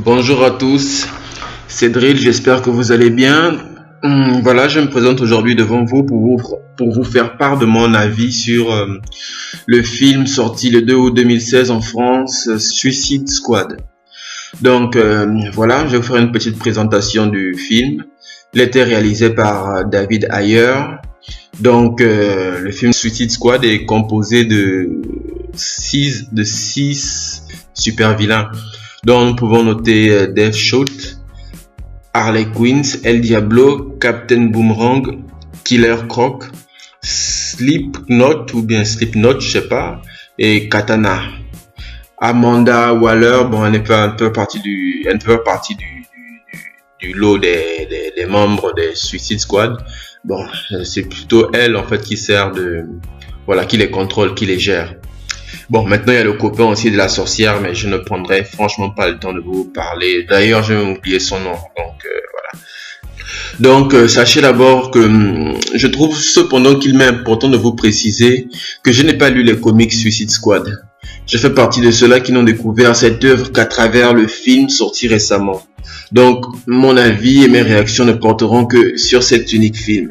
Bonjour à tous, c'est Drill, j'espère que vous allez bien. Voilà, je me présente aujourd'hui devant vous pour vous faire part de mon avis sur le film sorti le 2 août 2016 en France, Suicide Squad. Donc voilà, je vais vous faire une petite présentation du film. Il a été réalisé par David Ayer. Donc le film Suicide Squad est composé de 6 super vilains. Donc nous pouvons noter Deathshot, Harley Quinn, El Diablo, Captain Boomerang, Killer Croc, Slipknot, je sais pas, et Katana. Amanda Waller, bon, elle fait un peu partie du lot des membres des Suicide Squad. Bon, c'est plutôt elle en fait qui sert qui les contrôle, qui les gère. Bon, maintenant il y a le copain aussi de la sorcière, mais je ne prendrai franchement pas le temps de vous parler. D'ailleurs, je vais oublier son nom. Donc, sachez d'abord que je trouve cependant qu'il m'est important de vous préciser que je n'ai pas lu les comics Suicide Squad. Je fais partie de ceux-là qui n'ont découvert cette œuvre qu'à travers le film sorti récemment. Donc, mon avis et mes réactions ne porteront que sur cet unique film.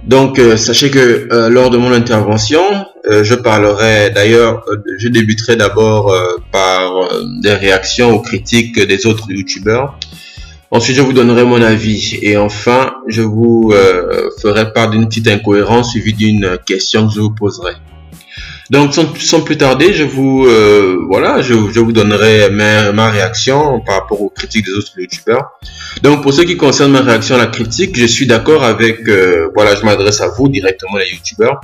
Donc, sachez que lors de mon intervention, je débuterai d'abord par des réactions aux critiques des autres youtubeurs. Ensuite, je vous donnerai mon avis. Et enfin, je vous ferai part d'une petite incohérence suivie d'une question que je vous poserai. Donc, sans plus tarder, je vous donnerai ma réaction par rapport aux critiques des autres youtubeurs. Donc, pour ce qui concerne ma réaction à la critique, je suis d'accord avec, je m'adresse à vous directement les youtubeurs.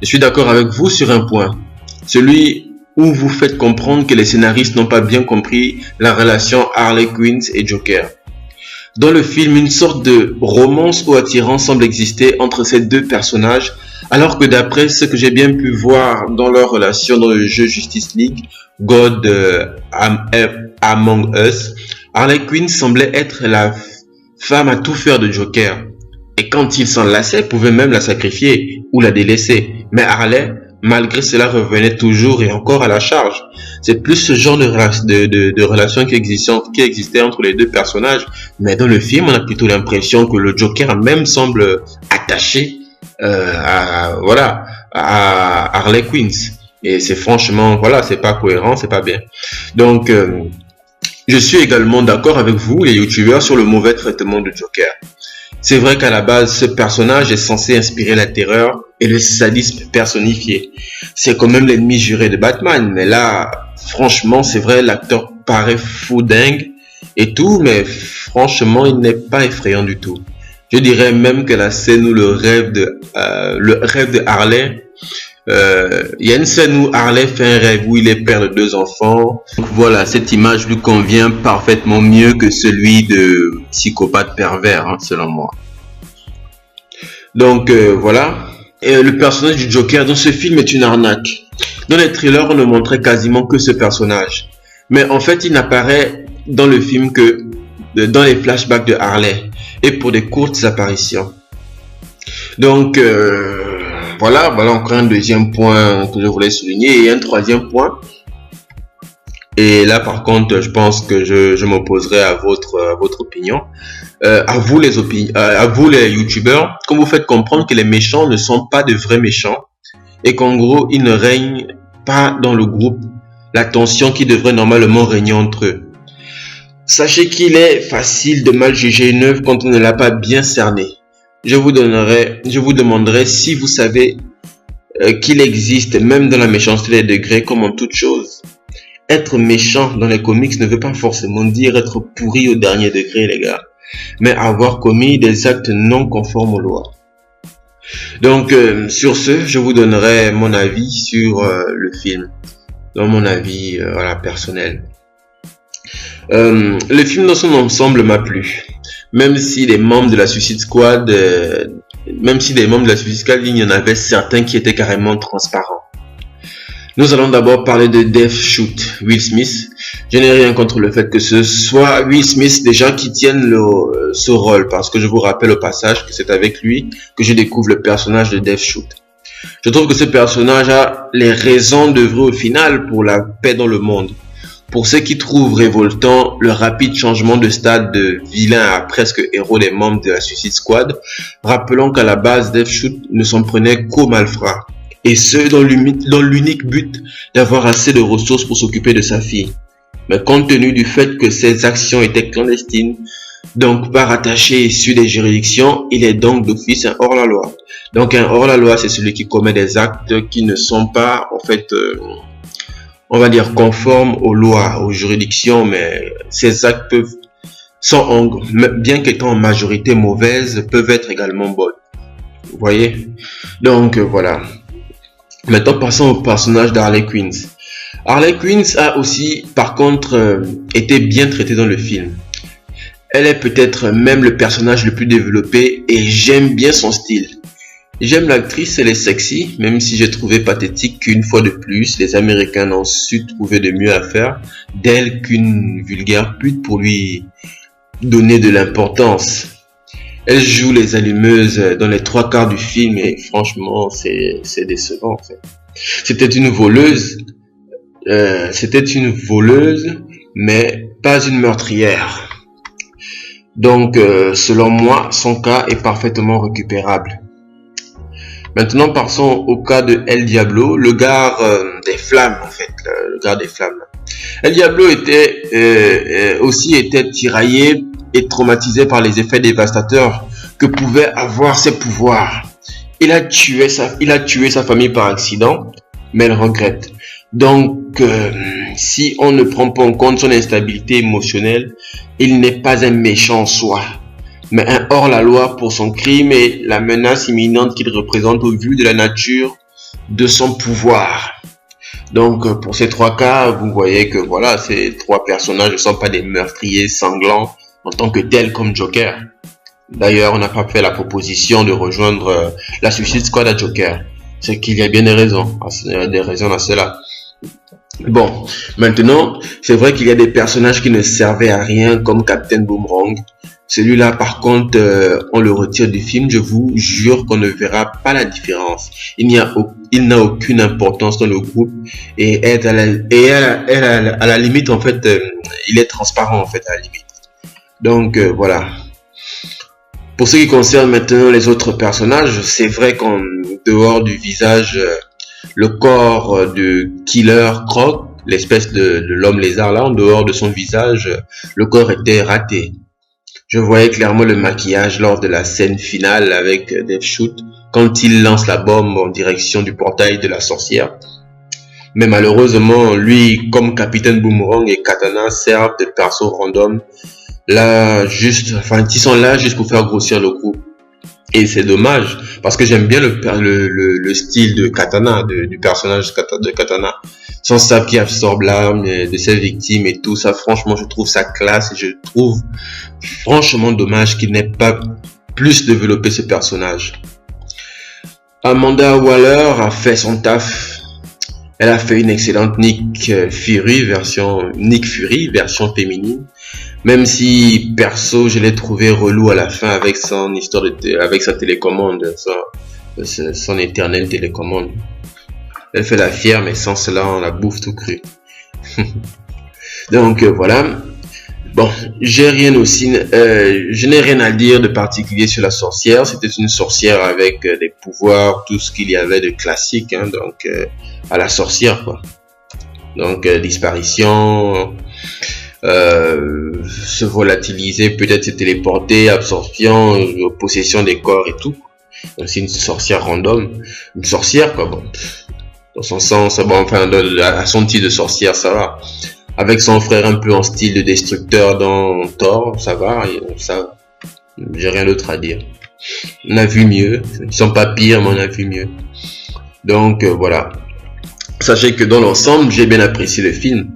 Je suis d'accord avec vous sur un point. Celui où vous faites comprendre que les scénaristes n'ont pas bien compris la relation Harley Quinn et Joker. Dans le film, une sorte de romance ou attirance semble exister entre ces deux personnages, alors que d'après ce que j'ai bien pu voir dans leur relation dans le jeu Justice League, God Among Us, Harley Quinn semblait être la femme à tout faire de Joker. Et quand il s'en lassait, pouvait même la sacrifier ou la délaisser. Mais Harley, malgré cela, revenait toujours et encore à la charge. C'est plus ce genre de relation qui existait entre les deux personnages. Mais dans le film, on a plutôt l'impression que le Joker même semble attaché à Harley Quinn. Et c'est franchement, c'est pas cohérent, c'est pas bien. Donc, je suis également d'accord avec vous, les youtubeurs, sur le mauvais traitement de Joker. C'est vrai qu'à la base, ce personnage est censé inspirer la terreur et le sadisme personnifié. C'est quand même l'ennemi juré de Batman. Mais là, franchement, c'est vrai, l'acteur paraît fou dingue et tout, mais franchement, il n'est pas effrayant du tout. Je dirais même que la scène où le rêve de Harley, il y a une scène où Harley fait un rêve où il est père de 2 enfants. Donc voilà, cette image lui convient parfaitement mieux que celui de psychopathe pervers, selon moi. Donc voilà. Et le personnage du Joker dans ce film est une arnaque. Dans les trailers, on ne montrait quasiment que ce personnage. Mais en fait, il n'apparaît dans le film que dans les flashbacks de Harley et pour des courtes apparitions. Donc voilà encore un deuxième point que je voulais souligner et un troisième point. Et là par contre, je pense que je m'opposerai à votre opinion. À vous les youtubeurs, quand vous faites comprendre que les méchants ne sont pas de vrais méchants et qu'en gros il ne règne pas dans le groupe la tension qui devrait normalement régner entre eux. Sachez qu'il est facile de mal juger une œuvre quand on ne l'a pas bien cernée. Je vous demanderai si vous savez qu'il existe, même dans la méchanceté des degrés, comme en toute chose. Être méchant dans les comics ne veut pas forcément dire être pourri au dernier degré, les gars, mais avoir commis des actes non conformes aux lois. Donc, sur ce, je vous donnerai mon avis sur le film, dans mon avis personnel. Le film dans son ensemble m'a plu. Même si les membres de la Suicide Squad, il y en avait certains qui étaient carrément transparents. Nous allons d'abord parler de Deathshot, Will Smith. Je n'ai rien contre le fait que ce soit Will Smith déjà qui tienne ce rôle, parce que je vous rappelle au passage que c'est avec lui que je découvre le personnage de Deathshot. Je trouve que ce personnage a les raisons d'œuvrer au final pour la paix dans le monde. Pour ceux qui trouvent révoltant le rapide changement de stade de vilain à presque héros des membres de la Suicide Squad, rappelons qu'à la base, Deathstroke ne s'en prenait qu'aux malfrats, et ce dans l'unique but d'avoir assez de ressources pour s'occuper de sa fille. Mais compte tenu du fait que ses actions étaient clandestines, donc pas rattaché issu des juridictions, il est donc d'office un hors-la-loi. Donc un hors-la-loi, c'est celui qui commet des actes qui ne sont pas, en fait, on va dire conformes aux lois, aux juridictions, mais ces actes bien qu'étant en majorité mauvaises, peuvent être également bonnes. Vous voyez? Donc voilà. Maintenant passons au personnage d'Harley Quinn. Harley Quinn a aussi, par contre, été bien traité dans le film. Elle est peut-être même le personnage le plus développé et j'aime bien son style. J'aime l'actrice, elle est sexy, même si j'ai trouvé pathétique qu'une fois de plus, les Américains n'ont su trouver de mieux à faire d'elle qu'une vulgaire pute pour lui donner de l'importance. Elle joue les allumeuses dans les 3/4 du film et franchement, c'est décevant en fait. C'était une voleuse, mais pas une meurtrière. Donc, selon moi, son cas est parfaitement récupérable. Maintenant, passons au cas de El Diablo, le gars des flammes, en fait, le gars des flammes. El Diablo aussi était tiraillé et traumatisé par les effets dévastateurs que pouvaient avoir ses pouvoirs. Il a tué sa famille par accident, mais il regrette. Donc, si on ne prend pas en compte son instabilité émotionnelle, il n'est pas un méchant en soi, mais un hors-la-loi pour son crime et la menace imminente qu'il représente au vu de la nature de son pouvoir. Donc, pour ces 3 cas, vous voyez que voilà, ces 3 personnages ne sont pas des meurtriers sanglants en tant que tels comme Joker. D'ailleurs, on n'a pas fait la proposition de rejoindre la Suicide Squad à Joker. C'est qu'il y a bien des raisons à cela. Bon, maintenant, c'est vrai qu'il y a des personnages qui ne servaient à rien comme Captain Boomerang. Celui-là, par contre, on le retire du film. Je vous jure qu'on ne verra pas la différence. Il n'a aucune importance dans le groupe et à la limite, en fait, il est transparent, en fait, à la limite. Donc, voilà. Pour ce qui concerne maintenant les autres personnages, c'est vrai qu'en dehors du visage, le corps de Killer Croc, l'espèce de l'homme lézard là, en dehors de son visage, le corps était raté. Je voyais clairement le maquillage lors de la scène finale avec Deathstroke quand il lance la bombe en direction du portail de la sorcière. Mais malheureusement, lui, comme Capitaine Boomerang et Katana servent de persos random, ils sont là juste pour faire grossir le groupe. Et c'est dommage, parce que j'aime bien le style de Katana, du personnage de Katana. Son sabre qui absorbe l'arme de ses victimes et tout ça, franchement, je trouve ça classe et je trouve franchement dommage qu'il n'ait pas plus développé ce personnage. Amanda Waller a fait son taf. Elle a fait une excellente Nick Fury version féminine. Même si, perso, je l'ai trouvé relou à la fin avec son histoire avec sa télécommande, son éternelle télécommande. Elle fait la fière, mais sans cela, on la bouffe tout cru. Donc, voilà. Bon, je n'ai rien à dire de particulier sur la sorcière. C'était une sorcière avec des pouvoirs, tout ce qu'il y avait de classique, hein, donc, à la sorcière, quoi. Donc, disparition, se volatiliser, peut-être se téléporter, absorption, possession des corps et tout. Donc c'est une sorcière random, une sorcière quoi, bon, dans son sens, bon, enfin à son titre de sorcière ça va. Avec son frère un peu en style de destructeur dans Thor, ça va, j'ai rien d'autre à dire. On a vu mieux, ils sont pas pires mais on a vu mieux. Donc voilà. Sachez que dans l'ensemble, j'ai bien apprécié le film.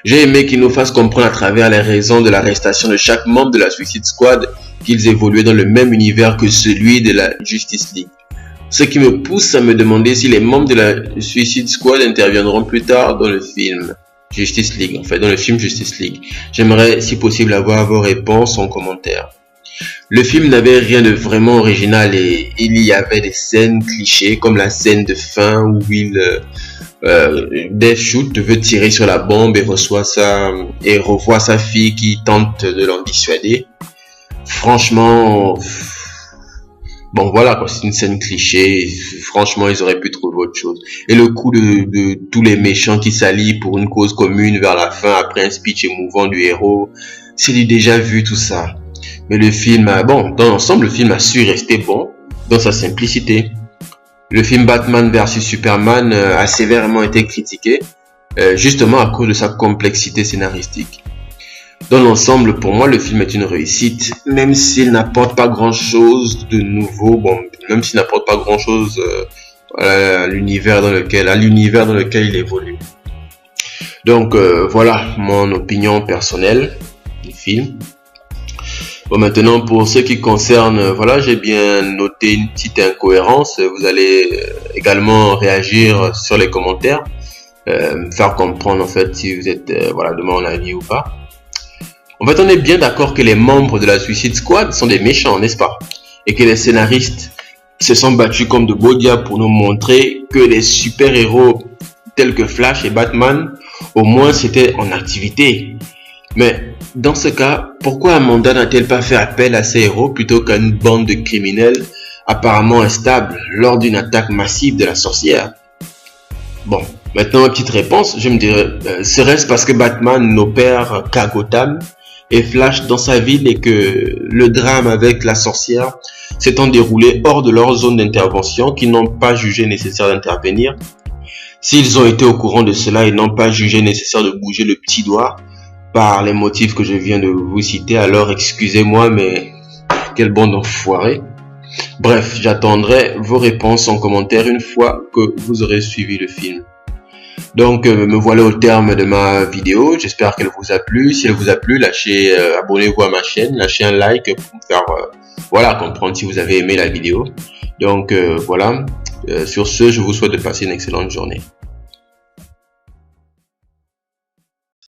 J'ai aimé qu'il nous fasse comprendre à travers les raisons de l'arrestation de chaque membre de la Suicide Squad qu'ils évoluaient dans le même univers que celui de la Justice League. Ce qui me pousse à me demander si les membres de la Suicide Squad interviendront plus tard dans le film Justice League, en fait, dans le film Justice League. J'aimerais, si possible, avoir vos réponses en commentaire. Le film n'avait rien de vraiment original et il y avait des scènes clichés comme la scène de fin où Deathshoot veut tirer sur la bombe et revoit sa fille qui tente de l'en dissuader. Franchement, bon voilà quoi, c'est une scène cliché. Franchement, ils auraient pu trouver autre chose. Et le coup de tous les méchants qui s'allient pour une cause commune vers la fin après un speech émouvant du héros, c'est du déjà vu tout ça. Mais le film bon, dans l'ensemble, le film a su rester bon dans sa simplicité. Le film Batman vs Superman a sévèrement été critiqué, justement à cause de sa complexité scénaristique. Dans l'ensemble, pour moi, le film est une réussite, même s'il n'apporte pas grand-chose de nouveau, bon, même s'il n'apporte pas grand-chose à l'univers dans lequel il évolue. Donc voilà mon opinion personnelle du film. Bon, maintenant, pour ce qui concerne, voilà, j'ai bien noté une petite incohérence. Vous allez également réagir sur les commentaires, me faire comprendre en fait si vous êtes de mon avis ou pas. En fait, on est bien d'accord que les membres de la Suicide Squad sont des méchants, n'est-ce pas? Et que les scénaristes se sont battus comme de beaux diables pour nous montrer que les super-héros tels que Flash et Batman, au moins, c'était en activité. Mais dans ce cas, pourquoi Amanda n'a-t-elle pas fait appel à ces héros plutôt qu'à une bande de criminels apparemment instables lors d'une attaque massive de la sorcière? Bon, maintenant ma petite réponse, je me dirais, serait-ce parce que Batman n'opère qu'à Gotham et Flash dans sa ville et que le drame avec la sorcière s'étant déroulé hors de leur zone d'intervention, qu'ils n'ont pas jugé nécessaire d'intervenir? S'ils ont été au courant de cela et n'ont pas jugé nécessaire de bouger le petit doigt, par les motifs que je viens de vous citer, alors excusez-moi, mais quel bande d'enfoirés. Bref, j'attendrai vos réponses en commentaire une fois que vous aurez suivi le film. Donc, me voilà au terme de ma vidéo. J'espère qu'elle vous a plu. Si elle vous a plu, abonnez-vous à ma chaîne, lâchez un like pour me faire comprendre si vous avez aimé la vidéo. Donc, voilà. Sur ce, je vous souhaite de passer une excellente journée.